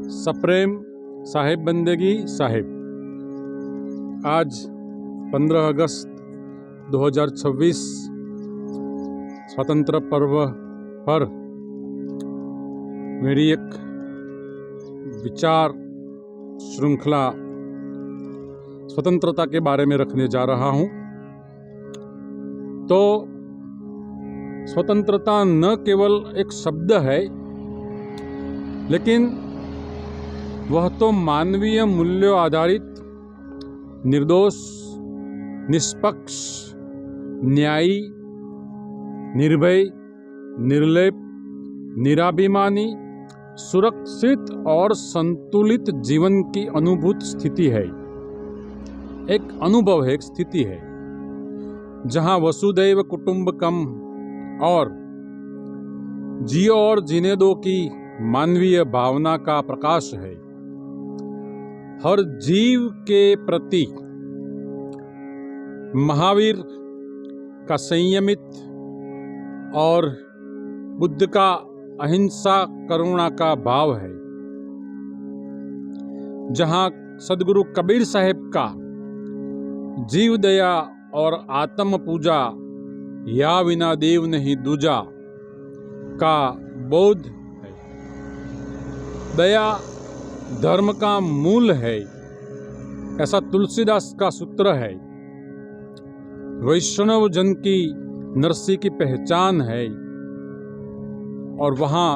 सप्रेम साहेब बंदेगी साहेब। आज 15 अगस्त 2026 स्वतंत्र पर्व पर मेरी एक विचार श्रृंखला स्वतंत्रता के बारे में रखने जा रहा हूँ। तो स्वतंत्रता न केवल एक शब्द है, लेकिन वह तो मानवीय मूल्यों आधारित, निर्दोष, निष्पक्ष, न्यायी, निर्भय, निर्लेप, निराभिमानी, सुरक्षित और संतुलित जीवन की अनुभूत स्थिति है। एक अनुभव है, एक स्थिति है जहां वसुधैव कुटुंबकम और जियो और जीने दो की मानवीय भावना का प्रकाश है। हर जीव के प्रति महावीर का संयमित और बुद्ध का अहिंसा करुणा का भाव है। जहां सदगुरु कबीर साहेब का जीव दया और आत्म पूजा या विना देव नहीं दूजा का बोध है। दया धर्म का मूल है, ऐसा तुलसीदास का सूत्र है। वैष्णव जन की नरसी की पहचान है और वहां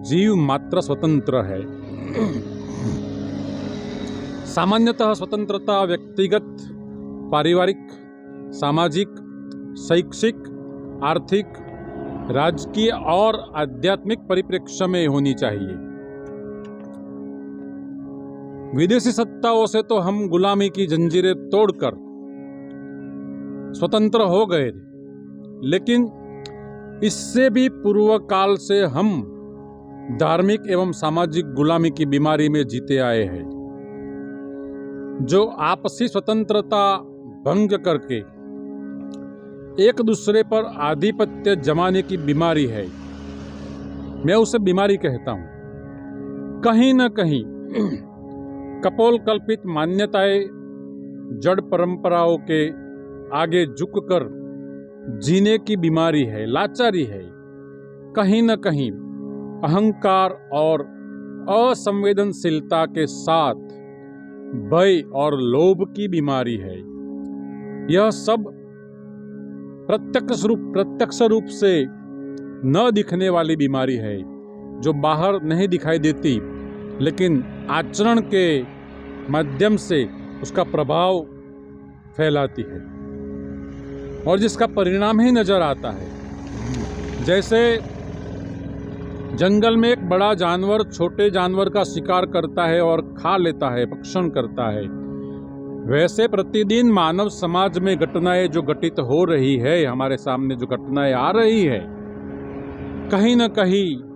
जीव मात्र स्वतंत्र है। सामान्यतः स्वतंत्रता व्यक्तिगत, पारिवारिक, सामाजिक, शैक्षिक, आर्थिक, राजकीय और आध्यात्मिक परिप्रेक्ष्य में होनी चाहिए। विदेशी सत्ताओं से तो हम गुलामी की जंजीरें तोड़कर स्वतंत्र हो गए, लेकिन इससे भी पूर्व काल से हम धार्मिक एवं सामाजिक गुलामी की बीमारी में जीते आए हैं, जो आपसी स्वतंत्रता भंग करके एक दूसरे पर आधिपत्य जमाने की बीमारी है। मैं उसे बीमारी कहता हूं। कहीं न कहीं कपोल कल्पित मान्यताएं, जड़ परंपराओं के आगे झुककर जीने की बीमारी है, लाचारी है। कहीं न कहीं अहंकार और असंवेदनशीलता के साथ भय और लोभ की बीमारी है। यह सब प्रत्यक्ष रूप से न दिखने वाली बीमारी है, जो बाहर नहीं दिखाई देती, लेकिन आचरण के माध्यम से उसका प्रभाव फैलाती है और जिसका परिणाम ही नजर आता है। जैसे जंगल में एक बड़ा जानवर छोटे जानवर का शिकार करता है और खा लेता है, भक्षण करता है, वैसे प्रतिदिन मानव समाज में घटनाएं जो घटित हो रही है, हमारे सामने जो घटनाएं आ रही है, कहीं न कहीं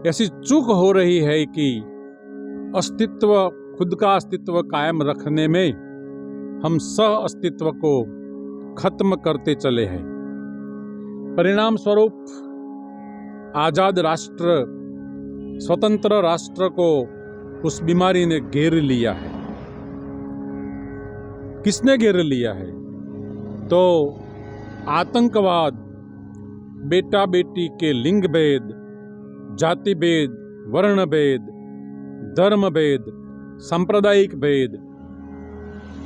ऐसी चूक हो रही है कि अस्तित्व, खुद का अस्तित्व कायम रखने में हम सह अस्तित्व को खत्म करते चले हैं। परिणाम स्वरूप आजाद राष्ट्र, स्वतंत्र राष्ट्र को उस बीमारी ने घेर लिया है। किसने घेर लिया है? तो आतंकवाद, बेटा बेटी के लिंग भेद, जाति भेद, वर्ण भेद, धर्म भेद, सांप्रदायिक भेद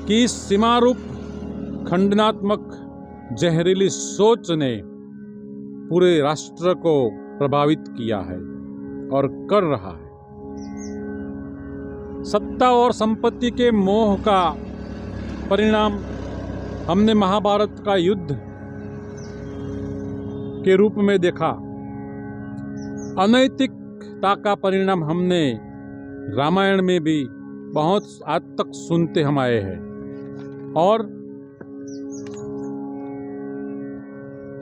की सीमारूप खंडनात्मक जहरीली सोच ने पूरे राष्ट्र को प्रभावित किया है और कर रहा है। सत्ता और संपत्ति के मोह का परिणाम हमने महाभारत का युद्ध के रूप में देखा। अनैतिकता का परिणाम हमने रामायण में भी बहुत आज तक सुनते हम आए हैं, और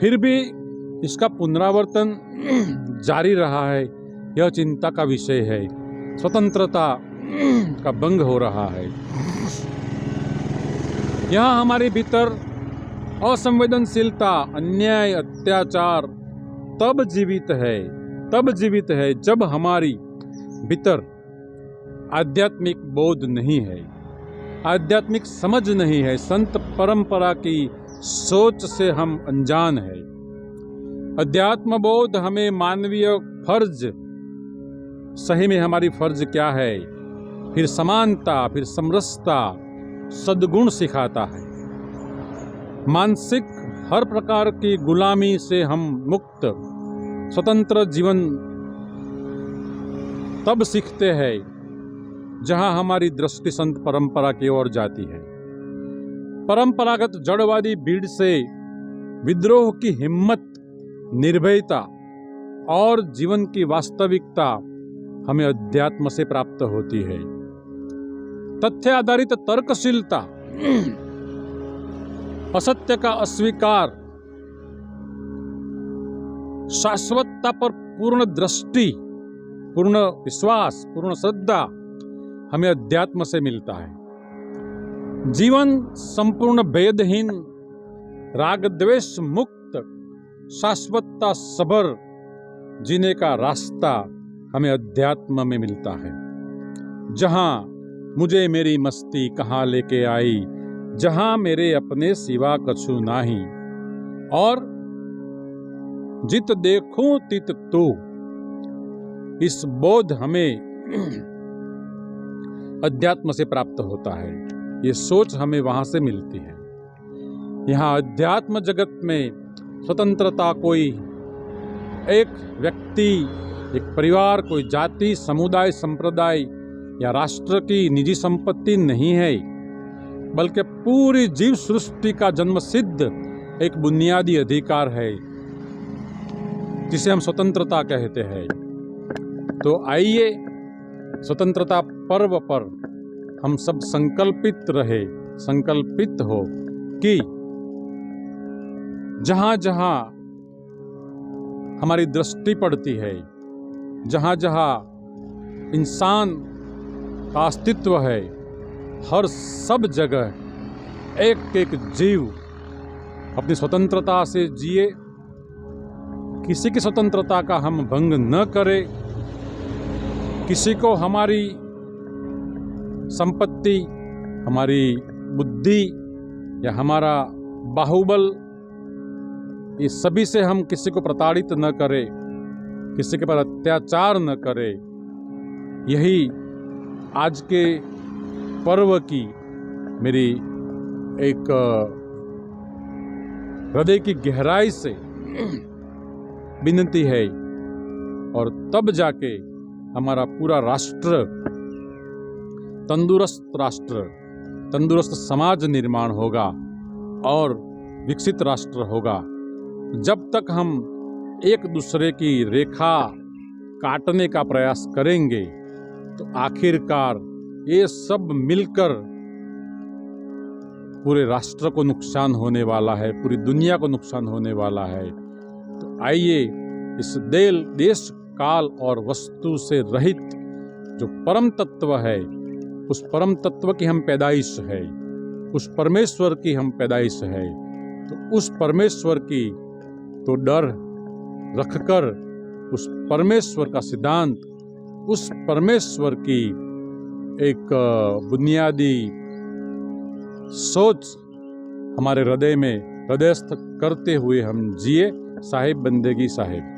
फिर भी इसका पुनरावर्तन जारी रहा है। यह चिंता का विषय है। स्वतंत्रता का भंग हो रहा है। यहाँ हमारे भीतर असंवेदनशीलता, अन्याय, अत्याचार तब जीवित है तब जीवित है जब हमारी भीतर आध्यात्मिक बोध नहीं है, आध्यात्मिक समझ नहीं है, संत परंपरा की सोच से हम अनजान है। अध्यात्म बोध हमें मानवीय फर्ज, सही में हमारी फर्ज क्या है, फिर समानता, फिर समरसता, सद्गुण सिखाता है। मानसिक हर प्रकार की गुलामी से हम मुक्त स्वतंत्र जीवन तब सीखते हैं जहां हमारी दृष्टि संत परंपरा की ओर जाती है। परंपरागत जड़वादी भीड़ से विद्रोह की हिम्मत, निर्भयता और जीवन की वास्तविकता हमें अध्यात्म से प्राप्त होती है। तथ्य आधारित तर्कशीलता, असत्य का अस्वीकार, शाश्वतता पर पूर्ण दृष्टि, पूर्ण विश्वास, पूर्ण श्रद्धा हमें अध्यात्म से मिलता है। जीवन संपूर्ण भेदहीन, राग द्वेष मुक्त, शाश्वतता सबर जीने का रास्ता हमें अध्यात्म में मिलता है। जहां मुझे मेरी मस्ती कहाँ लेके आई, जहां मेरे अपने सिवा कछु नाही, और जित देखूं तित तू, इस बोध हमें अध्यात्म से प्राप्त होता है। ये सोच हमें वहां से मिलती है। यहाँ अध्यात्म जगत में स्वतंत्रता कोई एक व्यक्ति, एक परिवार, कोई जाति, समुदाय, संप्रदाय या राष्ट्र की निजी संपत्ति नहीं है, बल्कि पूरी जीव सृष्टि का जन्मसिद्ध एक बुनियादी अधिकार है जिसे हम स्वतंत्रता कहते हैं। तो आइए स्वतंत्रता पर्व पर हम सब संकल्पित हो कि जहां जहां हमारी दृष्टि पड़ती है, जहां जहां इंसान का अस्तित्व है, हर सब जगह एक एक जीव अपनी स्वतंत्रता से जिए, किसी की स्वतंत्रता का हम भंग न करें, किसी को हमारी संपत्ति, हमारी बुद्धि या हमारा बाहुबल, ये सभी से हम किसी को प्रताड़ित न करें, किसी के पर अत्याचार न करें। यही आज के पर्व की मेरी एक हृदय की गहराई से विनती है, और तब जाके हमारा पूरा राष्ट्र तंदुरुस्त समाज निर्माण होगा और विकसित राष्ट्र होगा। जब तक हम एक दूसरे की रेखा काटने का प्रयास करेंगे तो आखिरकार ये सब मिलकर पूरे राष्ट्र को नुकसान होने वाला है, पूरी दुनिया को नुकसान होने वाला है। तो आइए इस देश, काल और वस्तु से रहित जो परम तत्व है, उस परम तत्व की हम पैदाइश है, उस परमेश्वर की हम पैदाइश है, तो उस परमेश्वर की तो डर रखकर, उस परमेश्वर का सिद्धांत, उस परमेश्वर की एक बुनियादी सोच हमारे हृदय में हृदयस्थ करते हुए हम जिए। साहिब बंदेगी साहिब।